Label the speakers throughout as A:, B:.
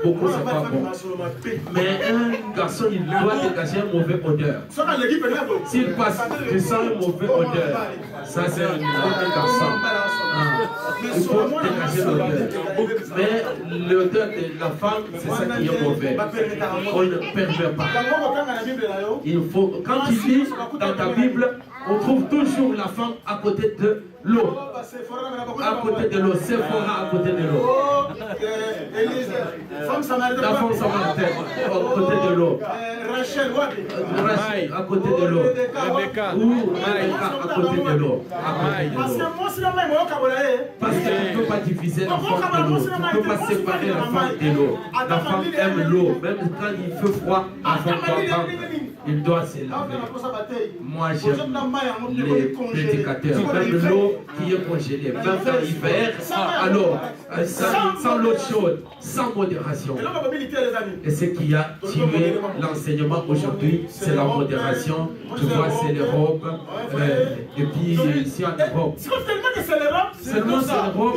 A: beaucoup c'est pas bon. Mais un garçon, il doit dégager une mauvaise odeur. S'il passe, tu sens une mauvaise odeur. Ça, c'est un garçon. Il faut dégager l'odeur. Mais l'odeur de la femme, c'est ça qui est mauvais. On ne permet pas. Il faut, quand tu lis dans ta Bible, on trouve toujours la femme à côté de l'eau. À côté de l'eau, Séphora à côté de l'eau. La femme samaritaine à côté de l'eau. Rachel à côté de l'eau. Ou Rebecca à côté de l'eau. Parce que tu ne peux pas diviser la femme de l'eau. Tu ne peux pas séparer la femme de l'eau. La femme aime l'eau. Même quand il fait froid, la femme doit il doit se laver. Moi j'aime les prédicateurs. Même l'eau qui est congelée. Même dans l'hiver, alors sans l'eau chaude, sans modération. Et ce qui a tué l'enseignement aujourd'hui, c'est la modération. Tu vois, c'est les robes. Et puis ici en Europe. Seulement c'est les robes.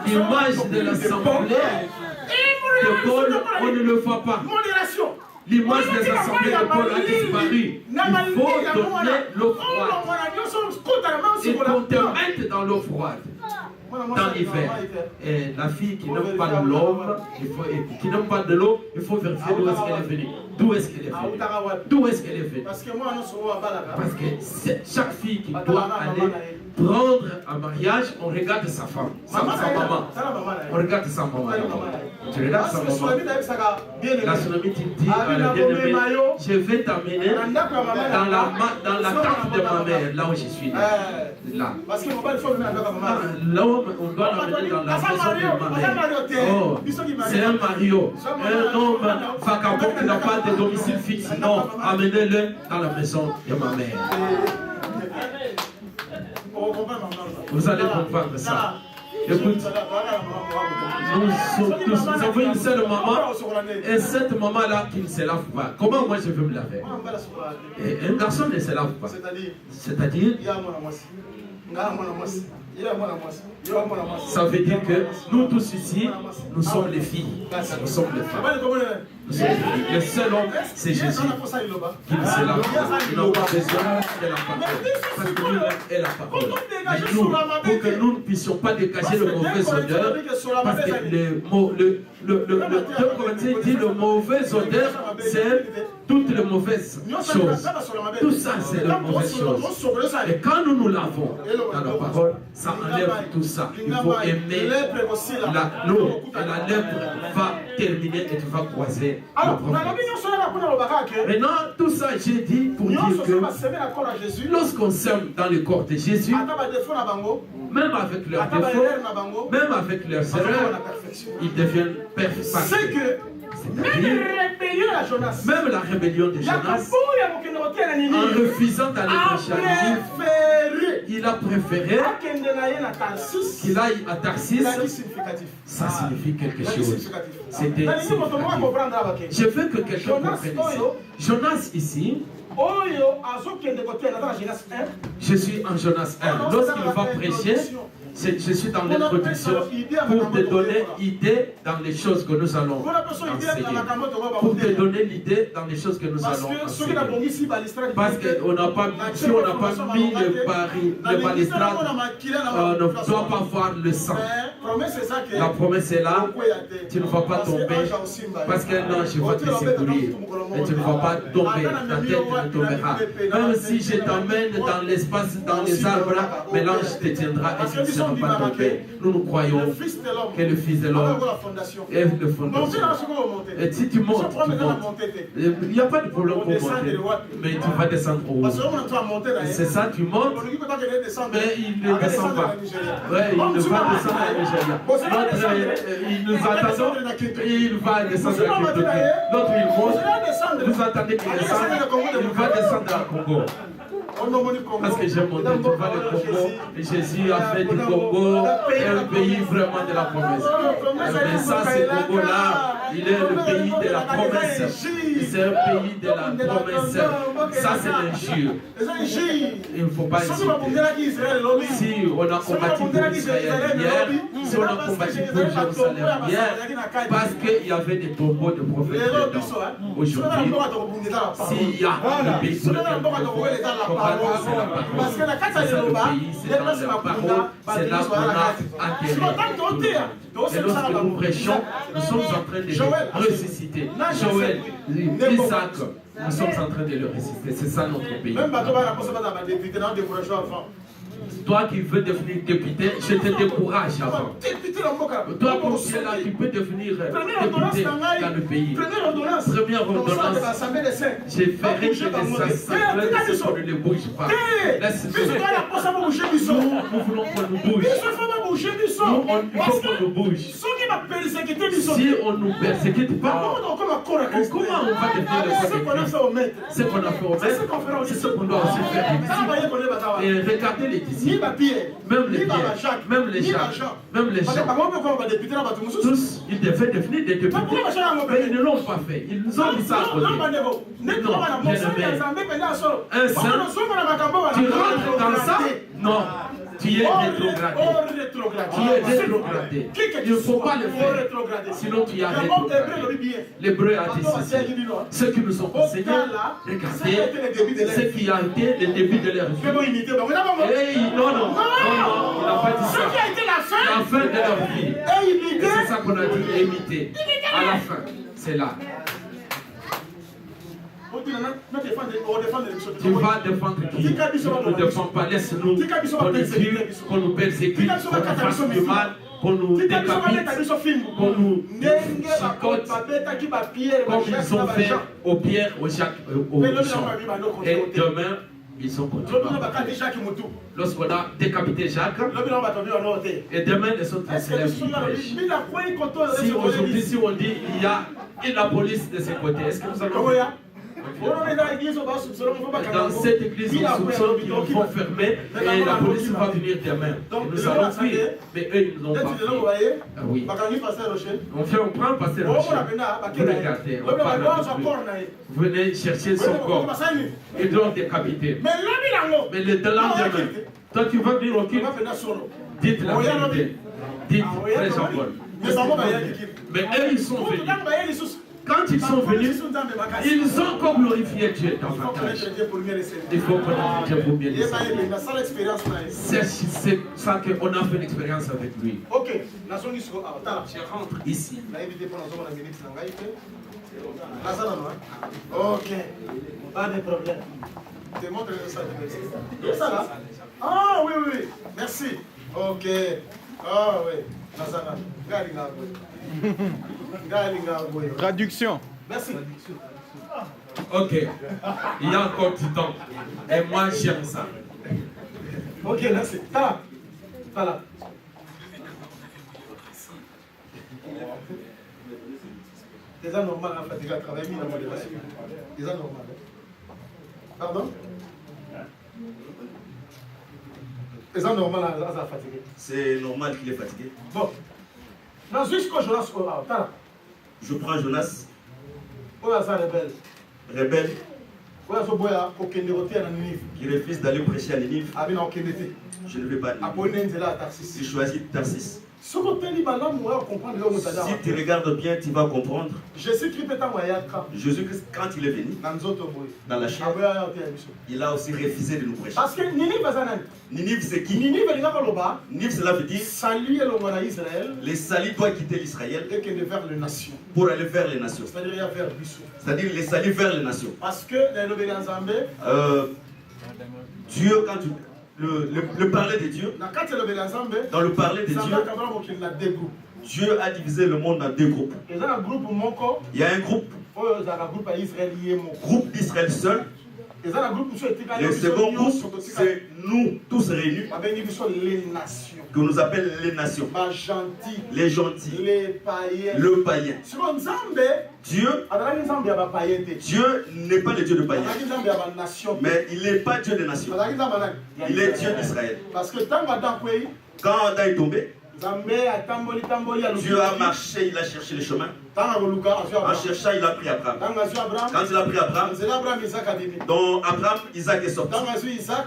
A: L'image de l'assemblée. De Paul, on ne le voit pas. L'image des assemblées de Paul a disparu. Il faut donner l'eau froide. Et qu'on te mette dans l'eau froide. Dans l'hiver. Et la fille qui n'aime pas de l'homme, qui n'aime pas de l'eau, il faut vérifier d'où est-ce qu'elle est venue. D'où est-ce qu'elle est venue? D'où est-ce qu'elle est venue? Parce que chaque fille qui doit aller prendre un mariage, on regarde sa femme, sa maman. On regarde sa maman. Tu regardes sa maman. La tsunami dit à la bien-aimée, je vais t'amener dans la tente de ma mère, là où je suis. Là. L'homme, on doit l'amener dans la maison de ma mère. Oh, c'est un Mario. Un homme vagabond qui n'a pas de domicile fixe. Non, amenez-le dans la maison de ma mère. Vous allez comprendre ça. Écoute, nous avons une seule maman, et cette maman-là qui ne se lave pas. Comment moi je veux me laver? Et un garçon ne se lave pas. C'est-à-dire, ça veut dire que nous tous ici, nous sommes les filles. Nous sommes les femmes. Le seul homme, c'est Jésus. Qui ne se lave pas. Il n'a pas besoin de la parole. Parce que lui est la parole. Mais nous, pour que nous ne puissions pas dégager le mauvais odeur, parce que le mauvais odeur, c'est toutes les mauvaises choses. Tout ça, c'est la mauvaise chose. Et quand nous nous lavons dans la parole, ça enlève tout ça. Il faut aimer l'eau. Et la lèpre va terminer et tu vas croiser. Maintenant, tout ça, j'ai dit pour dire que lorsqu'on sème dans le corps de Jésus, même avec leurs défauts, même avec leurs erreurs, ils deviennent parfaits. Même la rébellion de Jonas, en refusant d'aller prêcher, il a préféré qu'il aille à Tarsis. Ça signifie quelque chose. C'était significatif. Je veux que quelqu'un comprenne ici. Jonas ici, je suis en Jonas 1. Lorsqu'il va prêcher, je suis dans l'introduction pour te donner idée dans les choses que nous allons enseigner. Pour te donner l'idée dans les choses que nous allons enseigner. Parce que si on n'a pas mis le balustrade, on ne doit pas voir le sang. La promesse est là, tu ne vas pas tomber. Parce que non, je vais te secourir. Et tu ne vas pas tomber, ta tête ne tombera. Même si je t'emmène dans l'espace, dans les arbres, mais l'ange te tiendra et tu ne seras pas tombé. Nous croyons que le Fils de l'homme est le fondation. Et si tu montes, tu montes. Il n'y a pas de problème pour monter, mais tu vas descendre au haut. C'est ça, tu montes, mais il ne descend pas. Ouais, il ne va descendre à Nigeria. Il nous attendons, il va descendre à Kentucky. L'autre il monte, nous attendons qu'il descende, il va descendre à Congo. Parce que j'ai monté, tu vois le Congo, Jésus a fait du Congo un pays vraiment de la promesse. Mais ça, ce Congo-là, il est le pays de la promesse. C'est un pays de la promesse. Ça, c'est l'injure. Il ne faut pas hésiter. Si on a combattu pour Israël hier, si on a combattu pour Jérusalem hier, parce qu'il y avait des tombeaux de prophètes dedans. Aujourd'hui, s'il y a le pays sur lequel on peut combattre, c'est la parole. C'est ça le pays, c'est dans la parole, c'est là qu'on a enterré. Et lorsque nous prêchons, nous sommes en train de le ressusciter. Joël, Isaac, nous sommes en train de le ressusciter. C'est ça notre pays. Toi qui veux devenir député, je te décourage avant. Toi qui es là, tu peux devenir député dans le pays. Première ordonnance, je ferai que les assemblées de ceux qui ne bouge pas. Nous voulons qu'on nous bouge. Nous, il faut qu'on nous bouge. Si on ne nous persécute pas, comment on va devenir le maître? Ce qu'on a fait au maître, c'est ce qu'on doit aussi faire ici. Et regardez les disciples, même les Pierre, même les Jacques, même les Jean, tous, ils devaient devenir des députés. Mais ils ne l'ont pas fait. Ils nous ont dit ça à côté. Non, un saint, tu rentres dans ça? Non. Tu es rétrogradé. Tu es rétrogradé. Il ne faut pas le faire. Sinon tu es rétrogradé. L'Hébreu a dit ceci. Ceux qui nous ont enseignés, regardez ce qui a été le début de leur vie. Non, il n'a pas dit ça. La fin de leur vie. Et c'est ça qu'on a dit, imiter. À la fin, c'est là. Tu vas défendre qui? Ne défends pas, laisse-nous qu'on nous tue, qu'on nous persécute, qu'on nous fasse du mal, qu'on nous décapite, qu'on nous chicote, comme ils ont fait aux pierres, aux Jacques, aux Jean. Et demain, ils sont continués. Lorsqu'on a décapité Jacques, et demain les autres se lèvent. Si aujourd'hui, si on dit il y a la police de ces côtés, est-ce que nous allons... Dans cette église, on soupçonne qu'ils vont fermer et la police va venir demain. Nous allons fuir. Mais eux, ils nous ont pas fait. Ah oui. On prend passer le rocher. Vous regardez, on parle de lui. Venez chercher son corps. Ils l'ont décapité. Mais le lendemain, toi tu vas venir au culte. Dites la vérité. Dites, frère Jean-Paul. Mais eux, ils sont venus. Quand ils sont venus, ils ont comme glorifié Dieu davantage. Il faut qu'on a Dieu pour bien les servir. C'est ça qu'on a fait l'expérience avec lui.
B: Ok,
A: je rentre ici.
B: Ok, pas de problème. Démontre ça. Ça là? Ah oui, oui, merci. Ok. Ah oui.
C: Traduction.
B: Merci.
A: Ok. Il y a encore du temps. Et moi, j'aime ça.
B: Ok, merci. Ça là. C'est ça normal, en fait, il a travaillé dans la modération. C'est ça normal. Pardon? C'est ça normal, à fatigué.
D: C'est normal qu'il est fatigué.
B: Bon. Non, jusqu'au Jonas.
D: Je prends Jonas.
B: Rebelle.
D: Qui refuse d'aller prêcher à Ninive. Je ne vais pas à Ninive. Il choisit Tarsis. Si tu regardes bien, tu vas comprendre. Jésus-Christ, quand il est venu dans la chair, il a aussi refusé de nous prêcher.
B: Parce que
D: Ninive, c'est qui?
B: Ninive,
D: cela veut dire
B: salut
D: les salis doivent quitter l'Israël
B: vers les nations.
D: Pour aller vers les nations. C'est-à-dire les salis vers les nations.
B: Parce que
D: Dieu, quand tu... Le parler de Dieu, dans le parler de Dieu, Dieu a divisé le monde en deux groupes. Il y a un groupe d'Israël seul, Le second groupe, c'est nous tous réunis, que nous appelle les nations, les gentils, le païen. Dieu n'est pas le Dieu de païens, mais il n'est pas Dieu des nations. Il est Dieu d'Israël. Quand Adam est tombé, Dieu a marché, il a cherché le chemin. En cherchant, il a pris Abraham. Quand il a pris Abraham, donc Abraham, Isaac est sorti.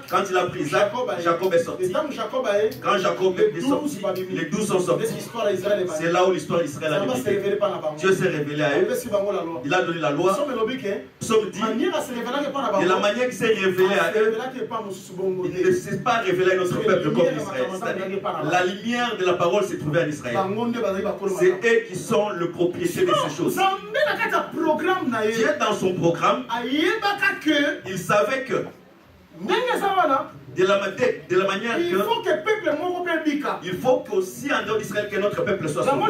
D: Quand il a pris Isaac, Jacob est sorti. Quand Jacob est sorti, les 12 sont sortis. C'est là où l'histoire d'Israël a débuté. Dieu s'est révélé à eux. Il a donné la loi. Psaume dit, de la manière qu'il s'est révélé à eux, il ne s'est pas révélé à notre peuple comme Israël. La lumière de la parole s'est trouvée en Israël. C'est eux qui sont le propriétaire de ces choses. Dieu dans son programme, il savait que de la manière que il faut qu'aussi en dehors d'Israël que notre peuple soit sauvé.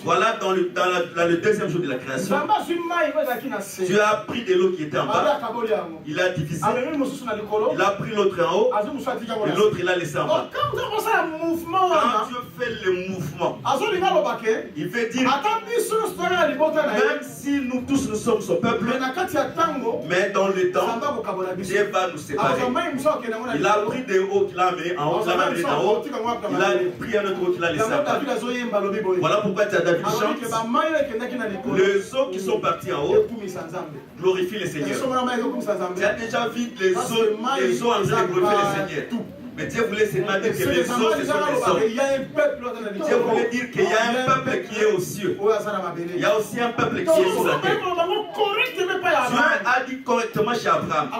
D: Voilà dans le deuxième jour de la création. Dieu a pris de l'eau qui était en bas, il a divisé, il a pris l'autre en haut et l'autre il a laissé en bas. Quand Dieu fait le mouvement, il veut dire même si nous tous nous sommes son peuple, mais dans le temps Dieu va nous séparer. Il a pris des hauts qu'il a amené en haut, il a amené en haut, il a pris un autre haut qu'il a laissé en bas. Voilà pourquoi David chante. Les eaux qui sont partis en haut glorifient le Seigneur. Tu as déjà vu les eaux en train de glorifier le Seigneur. Mais Dieu voulait seulement dire que les eaux, ce sont les eaux. Dieu voulait dire qu'il y a un peuple qui est aux cieux. Il y a aussi un peuple qui est sur la terre. Dieu a dit correctement chez Abraham.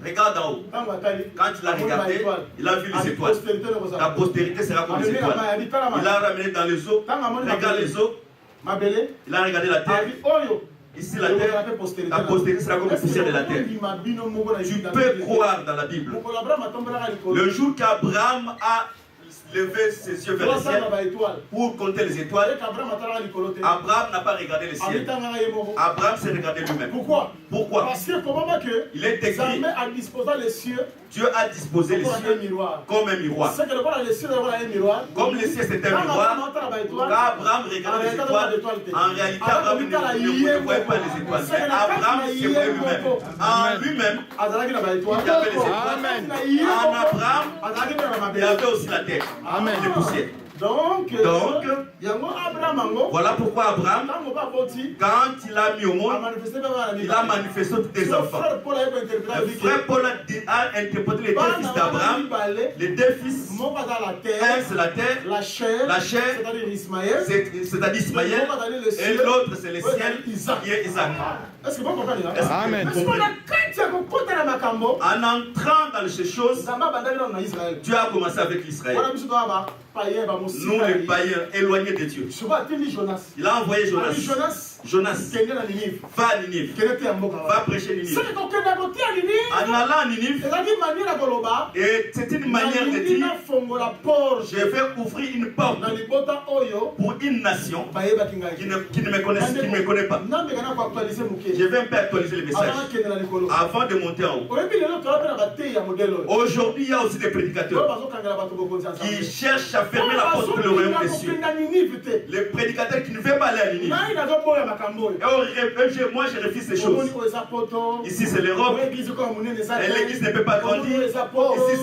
D: Regarde en haut. Quand il a regardé, il a vu les étoiles. La postérité sera comme les étoiles. Il a ramené dans les eaux. Regarde les eaux. Il a regardé la terre. Ici, la terre, la postérité sera comme la poussière de la terre. Tu peux croire dans la Bible. Le jour qu'Abraham a levé ses yeux vers le ciel pour compter les étoiles, Abraham n'a pas regardé le ciel. Abraham s'est regardé lui-même. Pourquoi? Parce que il est écrit, Dieu a disposé les cieux comme un miroir. Comme les cieux c'est un miroir, quand Abraham regardait les étoiles, en réalité Abraham ne voyait pas les étoiles. Mais Abraham se voyait lui-même. En lui-même, il y avait les étoiles. En Abraham, il y avait aussi la terre. Amen. Les poussières. Donc, voilà pourquoi Abraham, quand il a mis au monde, il a manifesté tous des enfants. Le frère Paul a interprété les deux fils d'Abraham. Les deux fils, un c'est la terre, la chair, c'est-à-dire Ismaël, et l'autre c'est le ciel, qui est Isaac. Est-ce que vous comprenez? Amen. En entrant dans ces choses, Dieu a commencé avec l'Israël. Nous les païens éloignés de Dieu. Il a envoyé Jonas. Jonas, va à Ninive. Va prêcher Ninive. En allant à Ninive, et c'est une manière de dire, je vais ouvrir une porte pour une nation qui ne me connaît pas. Je vais un peu actualiser le message avant de monter en haut. Aujourd'hui, il y a aussi des prédicateurs qui cherchent à fermer la porte pour le royaume des cieux. Les prédicateurs qui ne veulent pas aller à Ninive. Moi je refuse ces choses. Ici c'est l'Europe. Et l'église ne peut pas grandir. Ici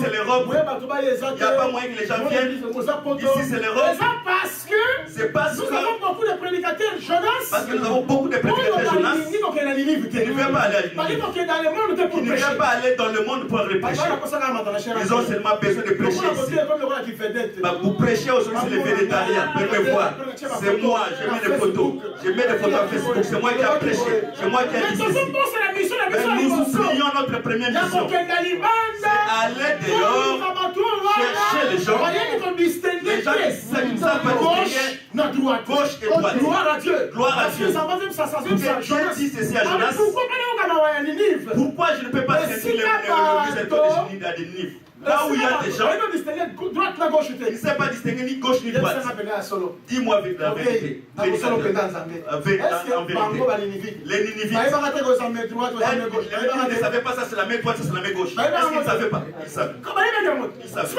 D: c'est l'Europe. Il n'y a pas moyen que les gens viennent. Ici c'est l'Europe. C'est parce que nous avons beaucoup de prédicateurs Jonas. Parce que nous avons beaucoup de prédicateurs Jonas qui ne veulent pas aller à Ninive. Qui ne veulent pas aller dans le monde pour le prêcher. Ils ont seulement besoin de prêcher ici. Pour prêcher aujourd'hui c'est les végétariens. Vous pouvez me voir. C'est moi, je mets des photos. Je mets des photos à Facebook. C'est moi qui ai prêché. C'est moi qui ai dit ceci. Mais nous oublions notre première mission. C'est aller dehors, chercher les gens. Les gens qui savent pas distinguer gauche et droite. Gloire à Dieu. Gloire à Dieu. Dieu dit ceci à Jonas. Pourquoi je ne peux pas sentir les étoiles de Ninive? Là où il y a des gens,
B: il
D: ne sait pas distinguer ni gauche ni droite. Dis-moi avec la vérité. En vérité. Les Ninivites. Ils ne savaient pas ça, c'est la main droite, ça, c'est la main gauche. Est-ce qu'ils ne savaient pas? Ils savaient. Ils savaient.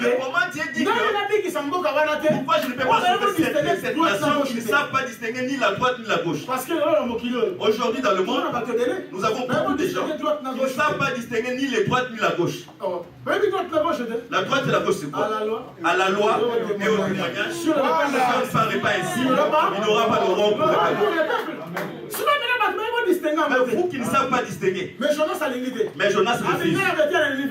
D: Mais comment Dieu dit que pourquoi je ne peux pas sauver cette nation qui ne savent pas distinguer ni la droite ni la gauche? Aujourd'hui dans le monde, nous avons beaucoup de gens qui ne savent pas distinguer ni les droites ni la gauche. La droite et la gauche c'est quoi? À la loi et au témoignage. Si on ne parle pas ainsi, il n'y aura pas de rond pour le peuple. Mais vous qui ne savez pas distinguer. Mais Jonas refuse.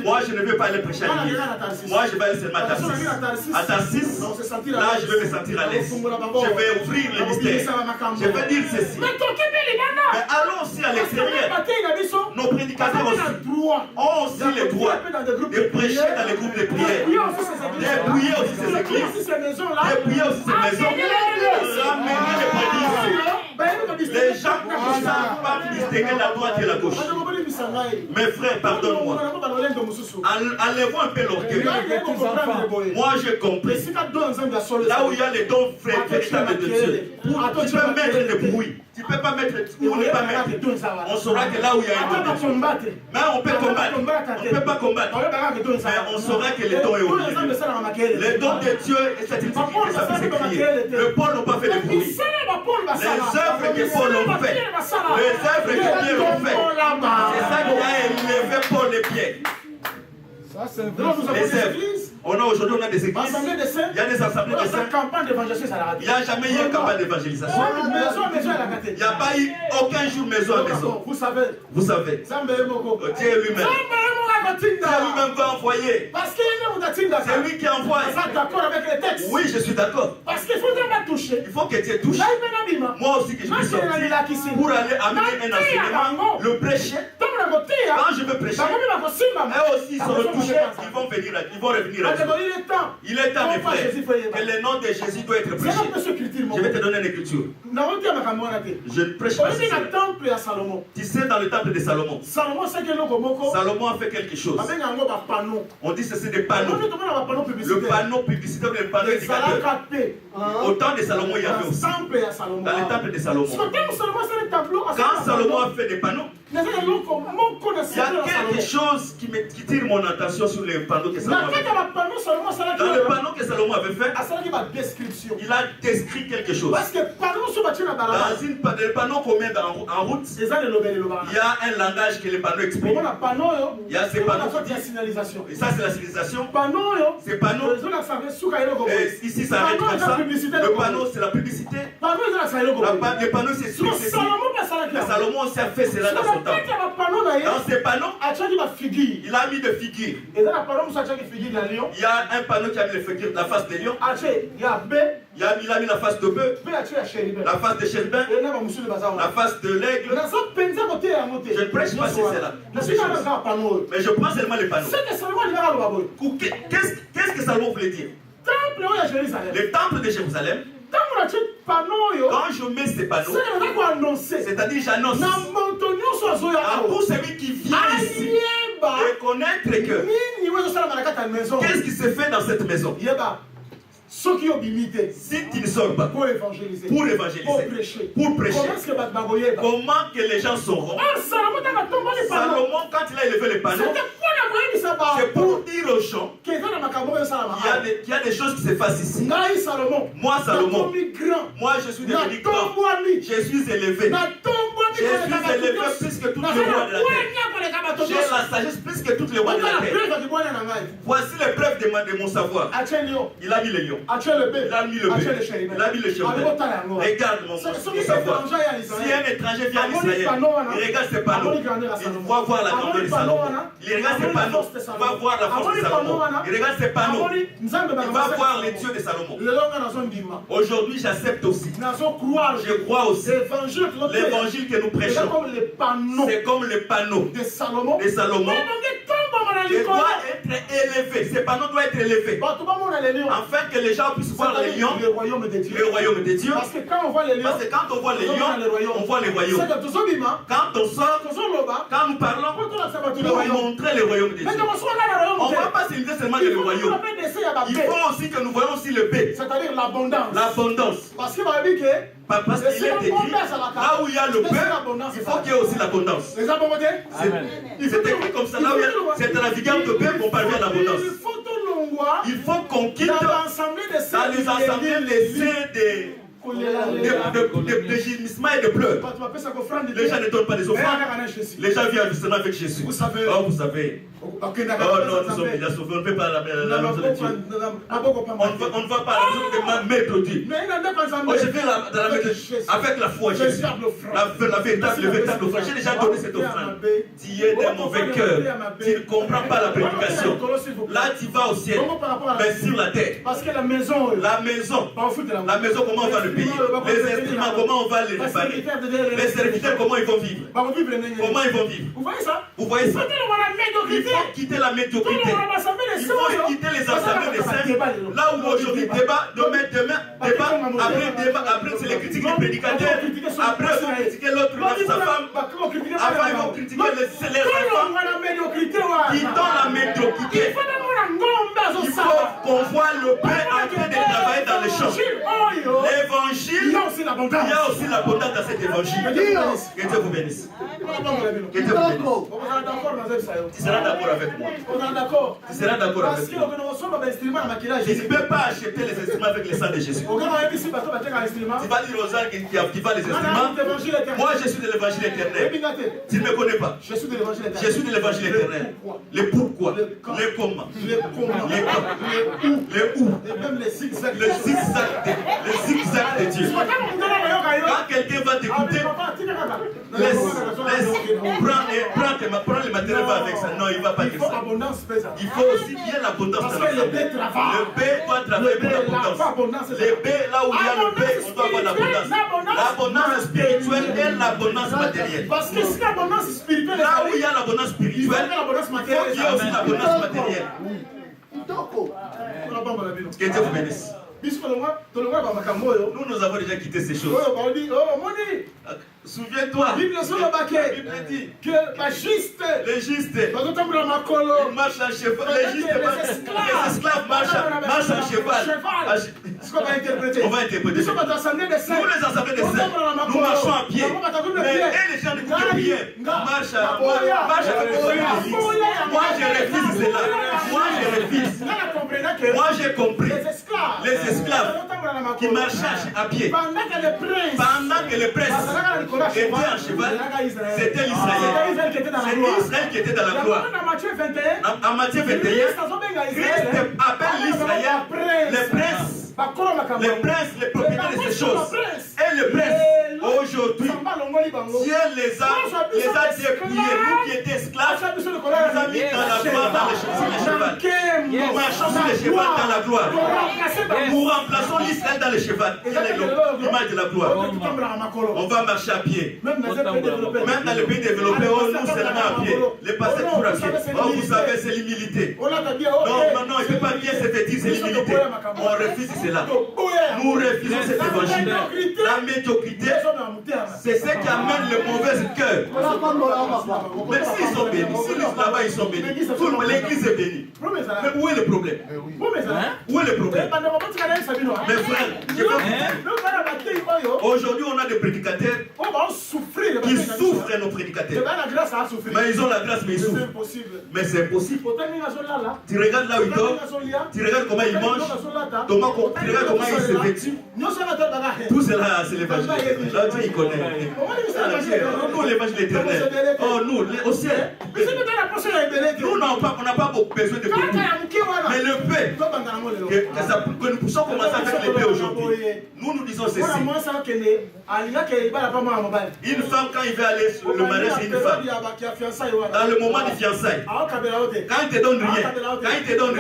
D: Moi je ne vais pas aller prêcher à l'église. Moi je vais aller seulement à Tarsis. À Tarsis, là je vais me sentir à l'aise. Je vais ouvrir le mystère. Je vais dire ceci. Mais allons aussi à l'extérieur. Nos prédicateurs aussi ont aussi les droits de prêcher dans les groupes de prière. De prier aussi ces églises. De prier aussi ces maisons. Ramener les prédicateurs. Les gens qui ne savent pas distinguer la droite et la gauche. Mes frères, pardonne-moi. Enlevons un peu l'orgueil. Moi, j'ai compris. Là où il y a les dons véritables de Dieu, tu peux mettre le bruit. Tu ne peux pas mettre ou ne pas mettre. On saura que là où il y a un don de Dieu. Mais on peut combattre. On ne peut pas combattre. Mais on saura que le don est au milieu. Le don de Dieu et cette éthique que ça fait s'écrire. Le Paul n'a pas fait de bruit. Les œuvres que Paul a fait. Les œuvres que Pierre a fait. C'est ça qui a élevé Paul et Pierre. Les œuvres. Aujourd'hui, on a des églises. Il y a des assemblées de saints. Il n'y a jamais eu une campagne d'évangélisation. Il n'y a pas eu aucun jour maison à maison. Vous savez. Dieu lui-même. Dieu lui-même va envoyer. C'est lui qui envoie. Oui, je suis d'accord. Il faut que Dieu touche. Moi aussi que je puisse sortir pour aller amener un enseignement, le prêcher. Quand je veux prêcher, eux aussi ils seront touchés. Ils vont revenir à Dieu. Il est temps, mes frères, que le nom de Jésus doit être prêché. Je vais te donner une écriture. Je ne prêche pas. Tu sais, dans le temple de Salomon, Salomon a fait quelque chose. On dit que c'est des panneaux. Le panneau publicitaire, le panneau indicateur. Au temps de Salomon, il y avait aussi. Dans le temple de Salomon. Quand Salomon a fait des panneaux, il y a quelque chose qui tire mon attention sur les panneaux que Salomon avait fait. Dans le panneau que Salomon avait fait, il a décrit quelque chose. Dans le panneau qu'on met en route, il y a un langage que le panneau exprime. Il y a ces panneaux qui disent. Et ça, c'est la civilisation. Ces panneaux, et ici, ça arrête comme ça. Le panneau, c'est la publicité. Le panneau, c'est ce que Salomon s'est fait cela dans son temps. Dans ces panneaux, il a mis des figures. Il y a un panneau qui a mis les figures de la face des lions. Il a mis la face de bœuf, la face de chérubin, la face de l'aigle. Je ne prêche pas sur cela. Mais je prends seulement les panneaux. Qu'est-ce que Salomon voulait dire? Le temple de Jérusalem. Quand je mets ces panneaux, c'est-à-dire j'annonce à tout celui qui vient ici de connaître que qu'est-ce qui se fait dans cette maison. Si tu ne sors pas pour évangéliser, pour prêcher, comment que les gens sauront? Salomon, quand il a élevé les panneaux, c'est pour dire aux gens qu'il y a des choses qui se passent ici. Moi, Salomon, moi je suis devenu grand, je suis élevé. Je suis élevé plus que tous les rois de la terre. J'ai la sagesse plus que tous les rois de la terre. Voici les preuves de mon savoir. Il a mis les lions. Il a mis le bœuf. Il a mis le chérubin. Regarde mon savoir. Si un étranger vient en Israël, il regarde ces panneaux, il va voir la grandeur de Salomon. Il regarde ces panneaux, il va voir la force de Salomon. Il regarde ces panneaux, il va voir les dieux de Salomon. Aujourd'hui, j'accepte aussi. Je crois aussi. L'évangile que nous prêchons, c'est comme les panneaux de Salomon. Il doit être élevé. Ces panneaux doivent être élevés. Afin que les gens puissent voir les lions. Le royaume de Dieu. Parce que quand on voit les lions, on voit les royaumes. Quand on sort, quand nous parlons, pour montrer le royaume de Dieu. On ne va pas se limiter seulement dans le royaume. Il faut aussi que nous voyons aussi le B. C'est-à-dire l'abondance. L'abondance. Parce qu'il est écrit, là où il y a le pain, il faut qu'il y ait aussi l'abondance. C'est écrit comme ça, là où il y a cette navigable de pain qu'on parvient à l'abondance. Il faut qu'on quitte dans les assemblées les de gémissement et de pleurs. Les gens ne donnent pas des offrandes. Les gens viennent justement avec Jésus. Vous savez. Oh, vous savez. Oh non, nous sommes déjà sauvés. On ne peut pas la maison de Dieu. On ne va pas à la maison de ma maître Dieu. Oh, je viens avec la foi, Jésus. La véritable offrande. J'ai déjà donné cette offrande. Tu es d'un mauvais cœur. Tu ne comprends pas la prédication. Là, tu vas au ciel. Mais sur la terre. Parce que la maison, comment on va le payer? Les instruments, comment on va les réparer? Les serviteurs, comment ils vont vivre? Comment ils vont vivre? Vous voyez ça? Vous voyez ça? Il faut quitter la médiocrité. Il faut quitter les assemblées des saints. Là où aujourd'hui débat, demain débat, après c'est les critiques des prédicateurs, après ils vont critiquer l'autre, sa femme, avant ils vont critiquer les enfants. Quittons la médiocrité. Il faut qu'on voit le Père en train de travailler dans les champs. L'évangile, il y a aussi l'abondance dans cet évangile. Que Dieu vous bénisse. Que Dieu vous bénisse. Tu seras d'accord avec moi. Tu seras d'accord avec moi. Tu ne peux pas acheter les instruments avec le sang de Jésus. Tu vas dire aux gens qui vendent les instruments, moi je suis de l'évangile éternel. Tu ne me connais pas. Je suis de l'évangile éternel. Le pourquoi, le comment, les où, et même les zigzags de Dieu. Quand quelqu'un va t'écouter, prends le matériel, va avec ça. Non, il ne va pas dire ça. Il faut aussi qu'il y ait l'abondance dans la famille. Le B doit travailler pour l'abondance. Le B, là où il y a le B, on doit avoir l'abondance. L'abondance spirituelle et l'abondance matérielle. Parce que si l'abondance spirituelle, là où il y a l'abondance spirituelle, il faut qu'il y ait aussi l'abondance matérielle. Que Dieu vous bénisse. Nous avons déjà quitté ces choses. Souviens-toi, la Bible dit que les justes, ils marchent à cheval. Les esclaves marchent à cheval. On va interpréter. Nous, les assemblées des saints, nous marchons à pied. Et les gens de prière marchent avec le. Moi, je refuse cela. Moi, j'ai compris. Les esclaves qui marchaient à pied pendant que les princes étaient en cheval, c'était l'Israël. C'est Israël qui était dans la gloire. En Matthieu 21, Christ appelle l'Israël les princes, les propriétaires de ces choses. Et le prince, aujourd'hui, Dieu les a dépouillés. Nous qui étions esclaves, nous a mis dans la gloire, sur les chevals. Nous marchons sur les chevals dans la gloire. Nous remplaçons l'Israël dans les chevals. L'image de la gloire. On va marcher à pied. Même dans les pays développés, nous seulement à pied. Les pasteurs toujours à pied. Oh, vous savez, c'est l'humilité. Non, maintenant, il ne peut pas bien se vêtir, c'est l'humilité. On refuse cela. Nous refusons cet évangile. La médiocrité, c'est ce qui amène le mauvais cœur. Même s'ils sont bénis, si là-bas ils sont bénis, l'église est bénie. Mais où est le problème? Où est le problème? Mes frères, aujourd'hui on a des prédicateurs qui souffrent, nos prédicateurs. Mais ils ont la grâce, mais ils souffrent. Mais c'est impossible. Tu regardes là où ils dorment, tu regardes comment ils mangent, tu regardes comment ils se vêtent. Tout cela, c'est l'évangile. Là, Dieu, il connaît. Nous, l'évangile éternel. Oh, nous, au ciel. Nous, on n'a pas besoin de beaucoup. Mais le paix, que nous puissions commencer avec le paix aujourd'hui. Nous disons ceci. Une femme, quand il veut aller sur le mariage, c'est une femme. Dans le moment des fiançailles, quand il te donne rien, quand il te donne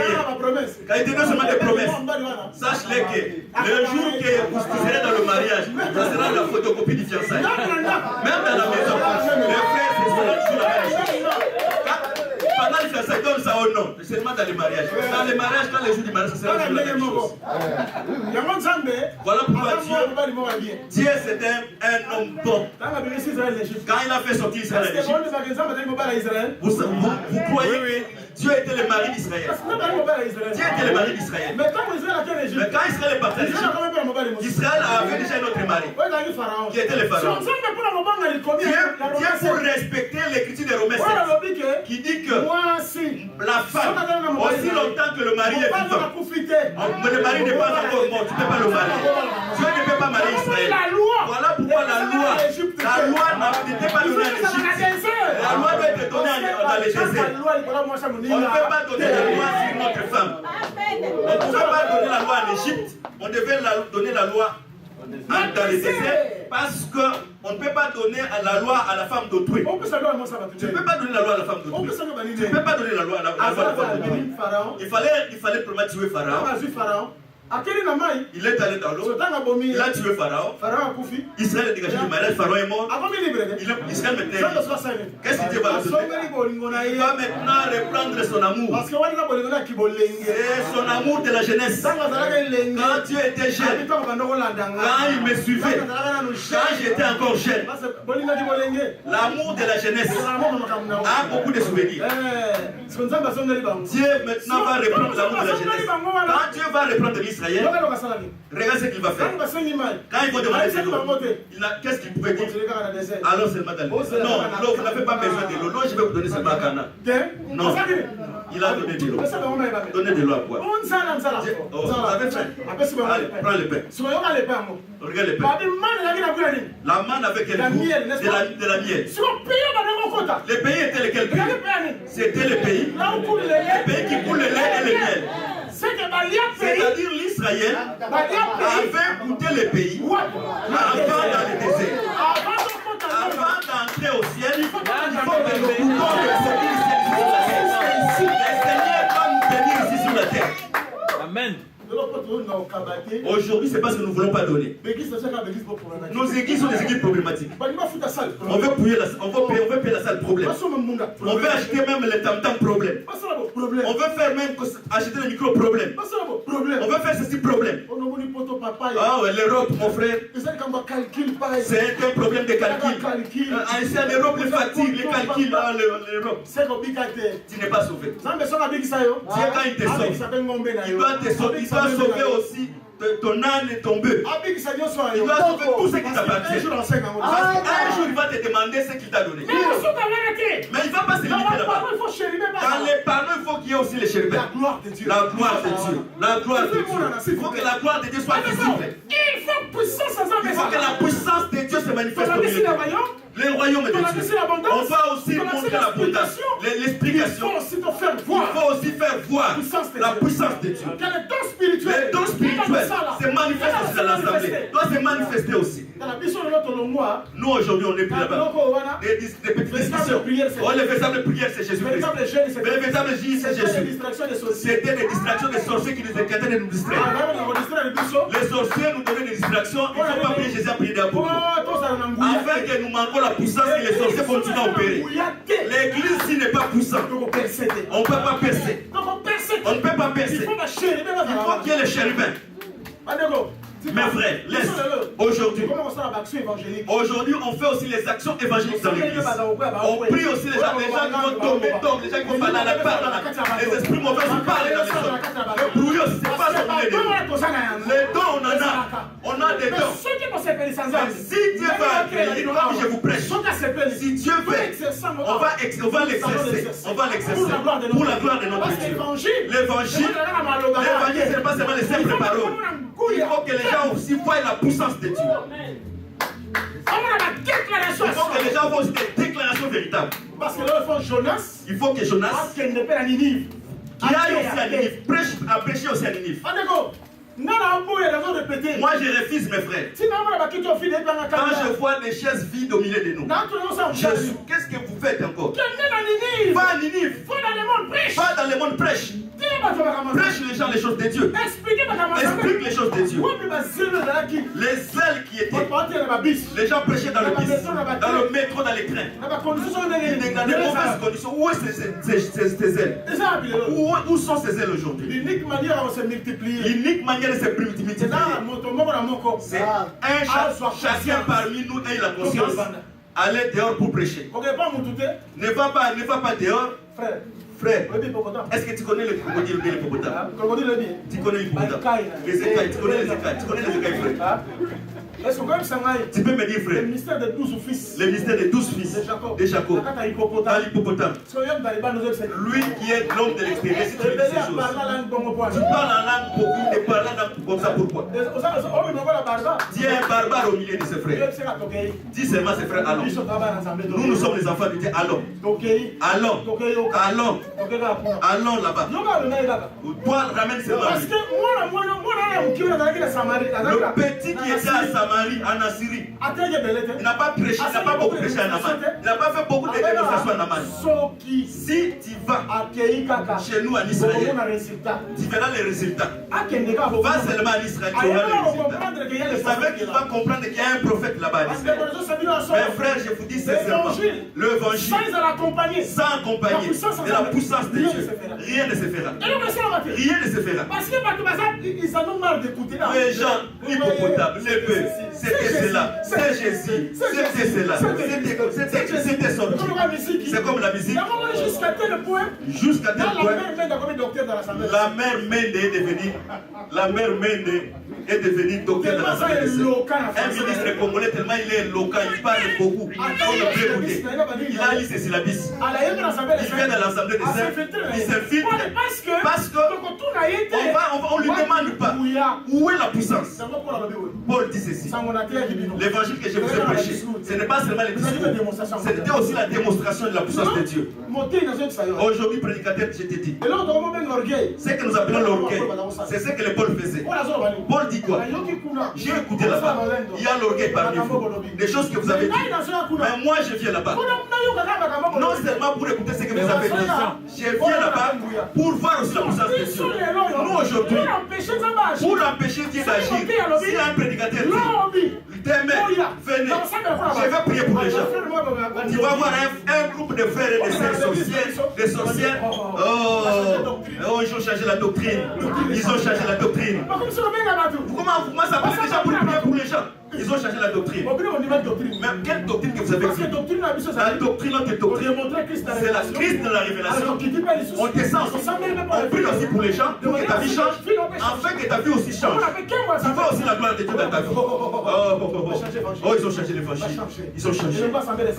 D: seulement des promesses, sache-le que le jour que vous serez dans le mariage, ça sera la photocopie du fiançailles. Même dans la maison, les frères, c'est toujours la même chose. Pendant le fiançailles, donne ça au seulement dans les mariages. Dans les mariages, quand les jours du mariage, c'est la même chose. Voilà pourquoi Dieu c'est un homme bon. Quand il a fait sortir Israël d'Égypte, vous croyez que Dieu était le mari d'Israël. Dieu était le mari d'Israël. Mais quand Israël est parti en Égypte, Israël avait déjà un autre mari, qui était le pharaon. Dieu, pour respecter l'écriture de Romains 7, qui dit que la femme, aussi longtemps que le mari est vivant, le mari n'est pas encore mort, tu ne peux pas le marier. Dieu ne peut pas marier Israël. Voilà pourquoi la loi n'était pas donnée en Égypte. La loi doit être donnée dans les déserts. On ne peut pas donner la loi sur notre femme. On ne pouvait pas donner la loi en Égypte. On devait donner la loi dans les déserts parce qu'on ne peut pas donner la loi à la femme d'autrui. Tu ne peux pas donner la loi à la femme d'autrui. Tu ne peux pas donner la loi à la femme d'autrui. Il fallait probablement tuer Pharaon. Il est allé dans l'eau, il a tué Pharaon. Israël est dégagé du mariage, Pharaon est mort. Israël maintenant, qu'est-ce que Dieu va lui donner? Il va maintenant reprendre son amour. C'est son amour de la jeunesse. Quand Dieu était jeune, quand il me suivait, quand j'étais encore jeune, l'amour de la jeunesse a beaucoup de souvenirs. Dieu maintenant va reprendre l'amour de la jeunesse. Quand Dieu va reprendre l'Israël, regarde ce qu'il va faire. Quand il va demander de l'eau, qu'est-ce qu'il pouvait dire? Alors seulement dans l'eau. Non, l'eau, vous n'avez pas besoin de l'eau. L'eau, je vais vous donner seulement à Cana. Non, il a donné de l'eau. Donnez de l'eau à boire. Vous avez faim? Allez, prends le pain. Regarde le pain. La manne avec quel goût? De la miel. Les pays étaient lesquels pays? C'était les pays qui coulent le lait et le miel. C'est-à-dire l'Israël avait goûté les pays avant dans le désert. Avant d'entrer au ciel, il faut que nous goûtons le Seigneur ici sur la terre. Le Seigneur va nous bénir ici sur la terre. Amen. Aujourd'hui, c'est parce que nous ne voulons pas donner. Nos églises sont des églises problématiques. On veut payer la salle problème. On veut acheter même les tam-tam problème. On veut faire même acheter les micro problème. On veut faire ceci problème. Ah ouais, l'Europe, mon frère, c'est un problème de calcul. C'est l'Europe, les fatigues, les calculs. L'Europe, tu n'es pas sauvé. Dieu, quand il te sauve, il doit te sauver. Il doit sauver aussi ton âne et ton bœuf. Il doit sauver tout ce qui t'appartient. Un jour, il va te demander ce qu'il t'a donné. Mais il ne va pas se limiter là-bas. Dans les panneaux, il faut qu'il y ait aussi les chérubins. La gloire de Dieu. La gloire de Dieu. La gloire de Dieu. Il faut que la gloire de Dieu soit visible. Il faut que la puissance de Dieu se manifeste au milieu. Les royaumes de Dieu. On va aussi montrer l'abondance, l'explication. Il faut aussi faire voir la puissance de Dieu. Les dons spirituels se manifestent aussi dans l'assemblée. Doivent se manifester aussi. Nous aujourd'hui on est plus là-bas. Des petites discussions. Oh, les véritables prières c'est Jésus-Christ. Les véritables Jésus c'est Jésus. C'était des distractions des sorciers qui nous inquiétaient de nous distraire. Les sorciers nous donnaient des distractions. Il ne faut pas prier Jésus à prier pour nous. Afin que nous manquons la puissance et les sorciers continuent à opérer. L'église ici n'est pas puissante. On ne peut pas percer. On ne peut pas percer. Il faut qu'il y ait les chérubins. Mes frères, laisse. Aujourd'hui, on fait aussi les actions évangéliques dans l'église. On prie aussi les gens qui vont tomber, les gens qui vont parler à la parole. Les esprits mauvais vont parler dans les zones. Le brouillon, c'est pas ce qu'on est. Les dons, on en a. On a des dons. Si Dieu va créer, comme je vous prêche, si Dieu veut, on va l'exercer. On va l'exercer pour la gloire de notre Dieu. L'évangile, ce n'est pas seulement les simples paroles. Il faut que les gens aussi voient la puissance de Dieu. Il faut que les gens voient aussi des déclarations véritables. Parce que là, il faut que Jonas, qui aille aussi à Ninive, à prêcher aussi à Ninive. Moi je refuse mes frères. Quand je vois des chaises vides au milieu de nous, qu'est-ce que vous faites encore.
B: Va
D: à Ninive. Va dans le monde, prêche. Prêche les gens les choses de Dieu. Explique les choses de Dieu. Les ailes qui étaient. Les gens prêchaient dans le bus, dans le métro, dans les trains. Dans des mauvaises conditions. Où est ces ailes? Où sont ces ailes aujourd'hui?
B: L'unique manière de se multiplier.
D: L'unique manière de se multiplier. C'est chacun parmi nous ait la conscience. Aller dehors pour prêcher. Ne va pas dehors. Frère, est-ce que tu connais les crocodiles ou les hippopotames? Tu connais les hippopotames? Les écailles, tu connais les écailles, frère? Tu peux me dire, frère,
B: le mystère des 12 fils
D: de Jacob, dans l'hippopotame. Lui qui est l'homme de l'extérieur, si tu dis ces choses, tu parles en langue beaucoup, tu parles en langue comme ça, pourquoi? Dis un barbare au milieu de ses frères. Dis seulement ses frères, allons. Nous sommes les enfants de Dieu, allons. Allons là-bas. Toi, ramène seulement lui. Le petit qui était à Samarie, en Assyrie, il n'a pas prêché, il n'a pas beaucoup prêché à Naman. Il n'a pas fait beaucoup de démonstrations à Naman. Si tu vas chez nous en Israël, tu verras les résultats. Va seulement en Israël, tu verras les résultats. Vous savez qu'il va comprendre qu'il y a un prophète là-bas en Israël. Mes frères, je vous dis sincèrement, l'évangile, sans accompagner de la puissance de Dieu, rien ne se fera. Rien ne se fera.
B: Parce que ils en ont marre d'écouter.
D: Les gens, l'hippopotame, les bœufs, c'était cela, c'est Jésus, c'était cela, c'était son Dieu. C'est comme la musique.
B: Jusqu'à tel point,
D: la mère Mende est devenue docteur de l'Assemblée des Saints. Un ministre congolais tellement il est éloquent, il parle beaucoup. On ne peut écouter. Il a lu ses syllabes. Il vient dans l'Assemblée des Saints, il s'infiltre parce que on lui demande pas où est la puissance. Paul dit ceci. L'évangile que je vous ai prêché, ce n'est pas seulement les discours, c'était aussi la démonstration de la puissance de Dieu. Aujourd'hui, prédicateur, je t'ai dit, ce que nous appelons l'orgueil, c'est ce que le Paul faisait. Paul dit quoi? J'ai écouté là-bas, il y a l'orgueil parmi vous, des choses que vous avez dit, mais moi je viens là-bas, non seulement pour écouter ce que vous avez dit, je viens là-bas pour voir aussi la puissance de Dieu. Nous aujourd'hui, pour empêcher Dieu d'agir, si un prédicateur dit, demain, venez, je vais prier pour les gens. Tu vas voir un groupe de frères et de sœurs des sorcières. Oh, ils ont changé la doctrine. Ils ont changé la doctrine. Comment ça peut déjà pour prier pour les gens? Ils ont changé la doctrine. Mais quelle doctrine que vous avez pris? La doctrine, notre doctrine, c'est la Christ de la révélation. On descend, on prie aussi pour les gens, pour que ta vie change, afin que ta vie aussi change. Tu vois aussi la gloire de Dieu dans ta vie. Oh, ils ont changé l'évangile. Ils ont changé.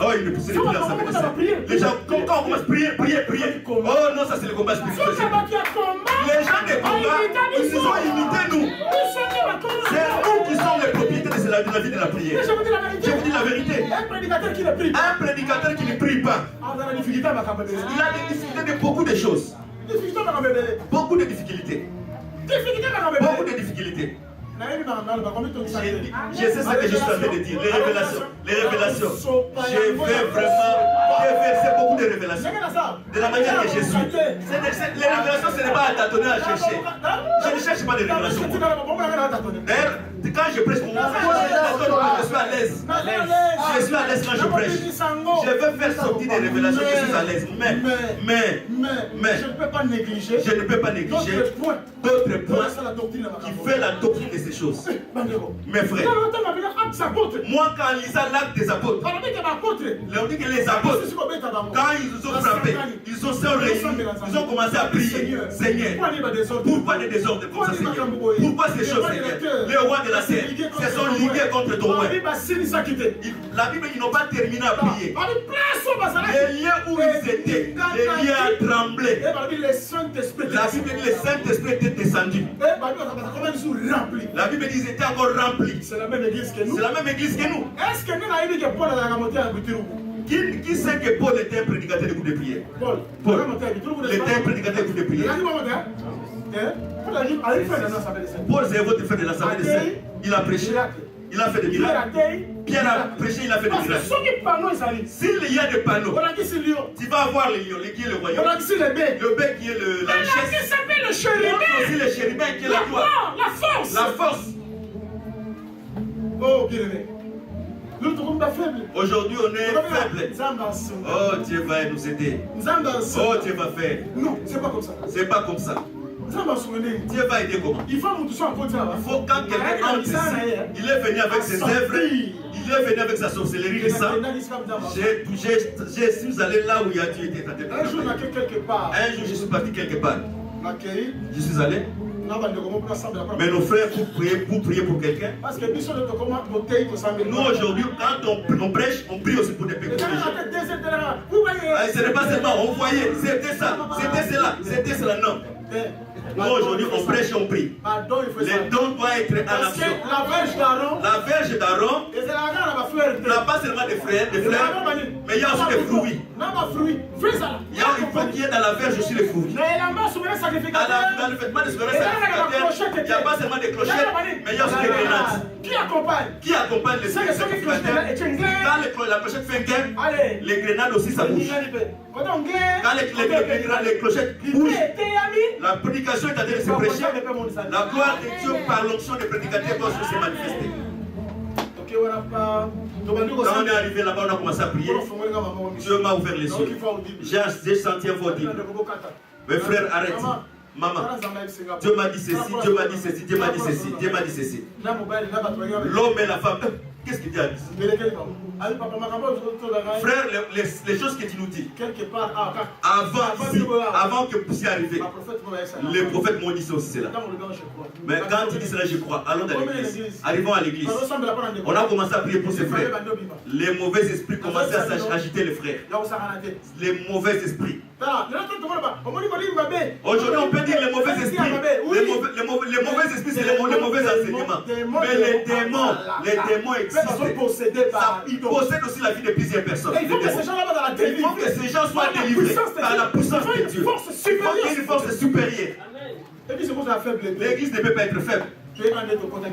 D: Oh, ils ne poussaient plus l'Assemblée des Saints. Les gens, quand on commence à prier. Oh non, ça c'est le combat spirituel. Les gens des combats, ils nous ont imités, nous. C'est nous qui sommes les propriétaires de la vie de la prière. Je vous dis la vérité. Un prédicateur qui ne prie pas, il a des difficultés de beaucoup de choses. Beaucoup de difficultés. Beaucoup de difficultés. Je sais ce que je suis en train de dire. Les révélations. Je veux vraiment déverser beaucoup de révélations. De la manière que je suis. Les révélations, ce n'est pas à tâtonner à chercher. Je ne cherche pas les révélations. D'ailleurs, quand je prêche, je suis à l'aise. Je suis à l'aise quand je prêche. Je veux faire sortir des révélations, je suis à l'aise. Mais, je ne peux pas négliger d'autres points qui fait la doctrine de ces choses. Mes frères, moi quand ils lisent l'acte des apôtres, on dit que les apôtres, quand ils ont frappé, ils ont se réunis, ils ont commencé à prier. Seigneur, pourquoi des désordres comme ça, Seigneur? Pourquoi ces choses, Seigneur? Les rois de la terre se sont ligués contre ton roi. La Bible, ils n'ont pas terminé à prier. Les lieux où ils étaient, les lieux à trembler. La Bible dit le Saint-Esprit était descendu. La Bible dit qu'ils étaient encore remplis. C'est la même église que nous. Est-ce que nous avons dit que Paul a qui sait que Paul était un prédicateur de coups de prière? Paul était un prédicateur de coups de prière. Paul, c'est votre frère de l'Assemblée des Saints. Il a prêché. Il a fait des miracles. Pierre a prêché, il a fait des miracles. S'il y a des panneaux, tu vas avoir les lions, qui est le royaume. Le bec qui est la richesse.
C: Qui s'appelle le chérubin.
D: Aussi le chérubin qui est la gloire.
C: La force.
D: La force.
B: Oh, bien aimé. Nous sommes faibles.
D: Aujourd'hui, on est faible. Oh, Dieu va nous aider. Oh, Dieu va faire.
B: Non, c'est pas comme ça.
D: C'est pas comme ça. Dieu va aider comment?
B: Il faut
D: quand quelqu'un entre ici, il est venu avec ses œuvres, il est venu avec sa sorcellerie, les sangs. Je suis allé là où il y a Dieu était.
B: Un jour,
D: je suis parti quelque part. Je suis allé. Mais nos frères, pour prier pour quelqu'un. Nous aujourd'hui, quand on prêche, on prie aussi pour des pécheurs. Ce n'est pas seulement, on voyait, c'était ça, c'était cela, non. Nous aujourd'hui, on prêche et on prie. Les dons doivent être en action. La verge d'Aaron n'a pas seulement des fleurs, mais il y a aussi des fruits. Il faut qu'il y ait dans la verge aussi les fruits. Dans le vêtement de sacrificateur, il n'y a pas seulement des clochettes, mais il y a aussi des grenades. Qui accompagne les sacrificateurs? Quand la clochette fait un gain, les grenades aussi ça bouge. Quand les clochettes bougent, la prédication est en train de se prêcher. La gloire de Dieu par l'onction des prédicateurs doit se manifester. Quand on est arrivé là-bas, on a commencé à prier. Dieu m'a ouvert les yeux. J'ai senti un voix dire: mes frères, arrête. Maman, Dieu m'a dit ceci, Dieu m'a dit ceci, Dieu m'a dit ceci, Dieu m'a dit ceci. L'homme et la femme, qu'est-ce qu'il dit à lui? Frère, les choses que tu nous dis, avant que vous puissiez arriver, les prophètes m'ont dit ça aussi, cela. Mais quand tu dis cela, je crois. Allons dans l'église. Arrivons à l'église. On a commencé à prier pour ses frères. Les mauvais esprits commençaient à s'agiter, les frères. Les mauvais esprits. Aujourd'hui, on peut dire les mauvais esprits. Les mauvais esprits, c'est les mauvais enseignements. Mais les démons existent. Ils possèdent aussi la vie de plusieurs personnes. Il faut que ces gens soient délivrés par la puissance de Dieu. Il faut qu'il y ait une force supérieure. L'église ne peut pas être faible.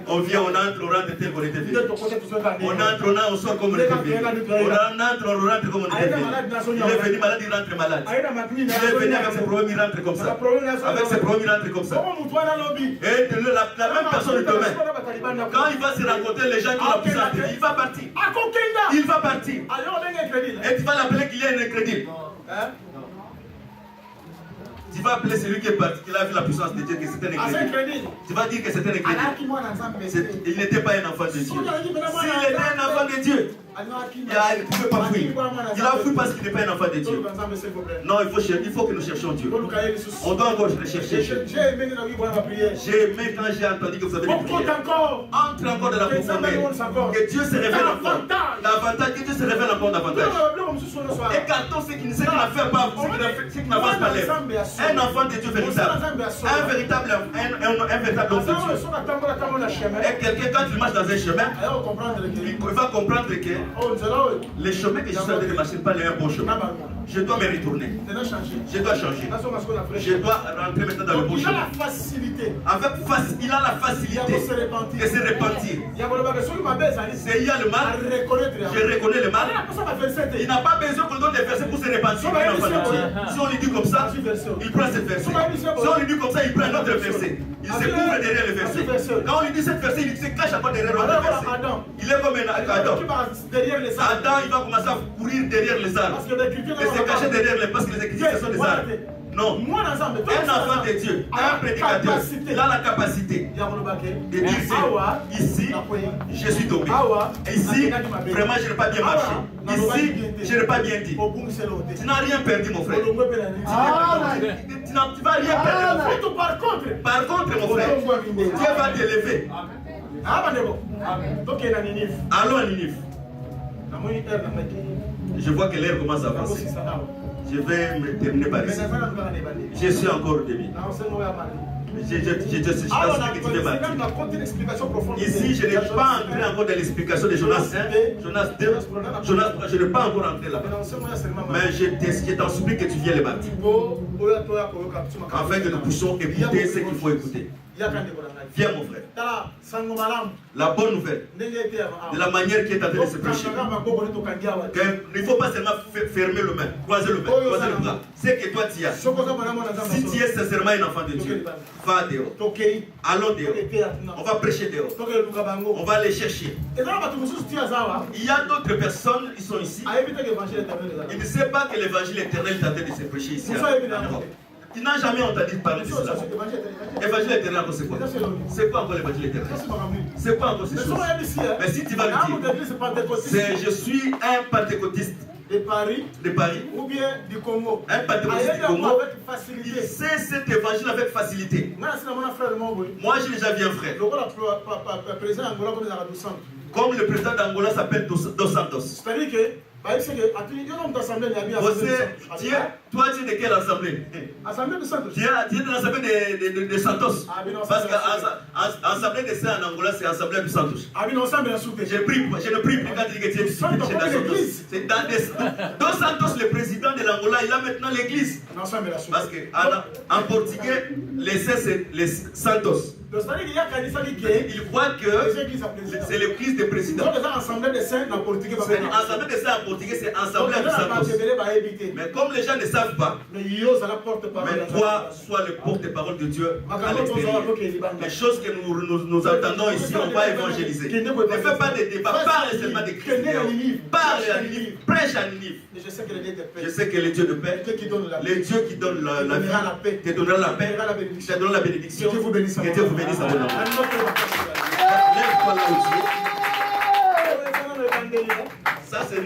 D: On vient, on entre, on rentre tel qu'on était venu. On entre, on sort comme on était venu. On entre, on rentre comme on était venu. Il est venu malade, il rentre malade. Il est venu avec ses problèmes, il rentre comme ça. Avec ses problèmes, il rentre comme ça. Et la même personne de demain, quand il va se rencontrer les gens qui ont la puissance de Dieu, il va partir. Il va partir. Et tu vas l'appeler qu'il est un incrédible. Tu vas appeler celui qui est parti, qui a vu la puissance de Dieu, que c'est un incrédible. Tu vas dire que c'est un incrédible. Il n'était pas un enfant de Dieu. S'il était un enfant de Dieu, il ne pouvait pas fuir. Il a fui parce qu'il n'est pas un enfant de Dieu. Non, il faut que nous cherchions Dieu. On doit encore le chercher. J'ai aimé quand j'ai entendu que vous avez des prières. Entre encore dans la profondeur. Que Dieu se révèle encore. Davantage, que Dieu se révèle encore davantage. Écartons ce qui ne fait pas, ce qui n'avance pas l'air. Un enfant de Dieu véritable. Un véritable homme de Dieu. Et quelqu'un, quand il marche dans un chemin, il va comprendre que les chemins que je suis en train de marcher, pas les bons chemins. Je dois me retourner. Je dois changer. Je dois rentrer maintenant dans le bon chemin. Il a la facilité de se repentir. C'est il y a le mal. Je reconnais le mal. Il n'a pas besoin qu'on donne des versets pour se repentir. Si on lui dit comme ça, il prend cette verset. Si on lui dit comme ça, il prend un autre verset. Il se couvre derrière le verset. Quand on lui dit cette verset, il se cache encore derrière l'autre verset. Il est comme un Adam. Adam, il va commencer à courir derrière les arbres. Et se cacher derrière les, parce que les écritures sont des arbres. Non. Un enfant de Dieu, un prédicateur, il a la capacité de dire ici, je suis tombé. Ici, vraiment, je n'ai pas bien marché. Ici, je n'ai pas bien dit. Tu n'as rien perdu, mon frère. Tu ne vas rien perdre, mon frère. Par contre, mon frère, Dieu va t'élever. Allons à Ninive. Je vois que l'air commence à avancer. Je vais me terminer par ici. Je suis encore au début. Je t'explique que tu veux partir. Ici, je n'ai pas entré encore dans l'explication de Jonas 1, Jonas 2, Jonas 3. Je n'ai pas encore entré là-bas. Mais je t'en supplie que tu viennes les bâtir. Afin que nous puissions écouter ce qu'il faut écouter. Viens mon frère. La bonne nouvelle, de la manière qui est en train de se prêcher. Il ne faut pas seulement fermer le main, croiser le bras. C'est que toi tu as. Si tu es sincèrement un enfant de Dieu, va dehors. Allons dehors. On va prêcher dehors. On va aller chercher. Il y a d'autres personnes, ils sont ici. Ils ne savent pas que l'évangile éternel est en train de se prêcher ici en Europe. Ils n'ont jamais entendu parler de cela. L'évangile éternel, c'est quoi? C'est quoi encore l'évangile éternel? C'est quoi encore ces choses? Mais si tu vas lui dire, je suis un pentecôtiste
B: de Paris
D: ou
B: bien du Congo,
D: un pentecôtiste du Congo, il sait cet évangile avec facilité. Moi j'ai déjà vu un frère. Comme le président d'Angola s'appelle Dos Santos.
B: C'est-à-dire que
D: toi, tu es de quelle assemblée?
B: Assemblée de Santos.
D: Tu es de l'assemblée de Santos. Parce que l'assemblée de Saint en Angola, c'est l'assemblée de Santos. Je ne prie plus quand tu dis que tu es chez Santos. C'est dans Santos, le président de l'Angola, il a maintenant l'église. Parce qu'en portugais, les Saints, c'est les Santos. Il croit que c'est l'église des présidents.
B: L'assemblée des Saints en portugais,
D: c'est assemblée de Santos. Mais comme les gens ne savent pas, mais toi, sois le porte-parole de Dieu à l'extérieur. Les choses que nous entendons ici, on va évangéliser. Ne fais pas de débat, parle seulement de Christ. Parle à Ninive, prêche à Ninive. Je sais que le Dieu de paix, le Dieu qui donne la vie, te donnera la paix, te donnera la bénédiction. Que Dieu vous bénisse à vous. Lève-toi là où tu es. Ça, c'est